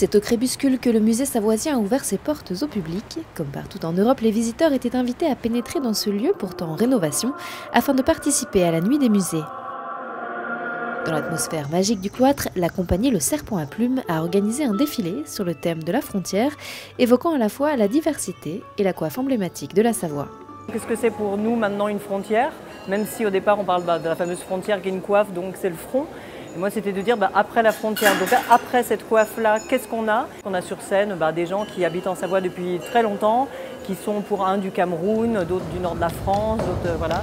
C'est au Crépuscule que le musée savoisien a ouvert ses portes au public. Comme partout en Europe, les visiteurs étaient invités à pénétrer dans ce lieu pourtant en rénovation afin de participer à la nuit des musées. Dans l'atmosphère magique du cloître, la compagnie Le Serpent à Plumes a organisé un défilé sur le thème de la frontière, évoquant à la fois la diversité et la coiffe emblématique de la Savoie. Qu'est-ce que c'est pour nous maintenant une frontière? Même si au départ on parle de la fameuse frontière qui est une coiffe, donc c'est le front. Et moi c'était de dire après la frontière, donc après cette coiffe-là, qu'est-ce qu'on a? On a sur scène des gens qui habitent en Savoie depuis très longtemps, qui sont pour un du Cameroun, d'autres du nord de la France, d'autres voilà.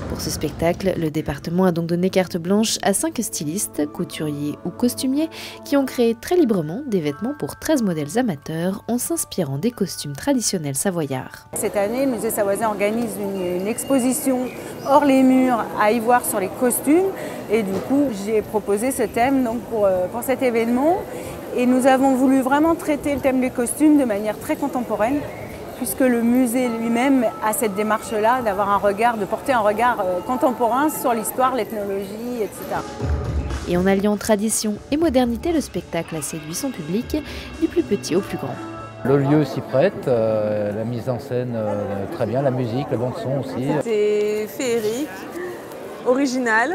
Pour ce spectacle, le département a donc donné carte blanche à 5 stylistes, couturiers ou costumiers qui ont créé très librement des vêtements pour 13 modèles amateurs en s'inspirant des costumes traditionnels savoyards. Cette année, le musée savoisien organise une exposition hors les murs à y voir sur les costumes et du coup j'ai proposé ce thème donc pour cet événement et nous avons voulu vraiment traiter le thème des costumes de manière très contemporaine, puisque le musée lui-même a cette démarche-là de porter un regard contemporain sur l'histoire, l'ethnologie, etc. Et en alliant tradition et modernité, le spectacle a séduit son public, du plus petit au plus grand. Le lieu s'y prête, la mise en scène très bien, la musique, le bon son aussi. C'est féerique, original,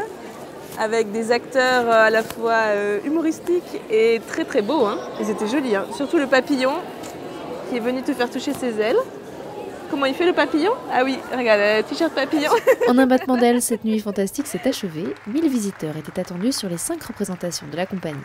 avec des acteurs à la fois humoristiques et très très beaux. Ils étaient jolis, surtout le papillon qui est venu te faire toucher ses ailes. Comment il fait le papillon? Ah oui, regarde, t-shirt papillon. En un battement d'ailes, cette nuit fantastique s'est achevée. 1000 visiteurs étaient attendus sur les 5 représentations de la compagnie.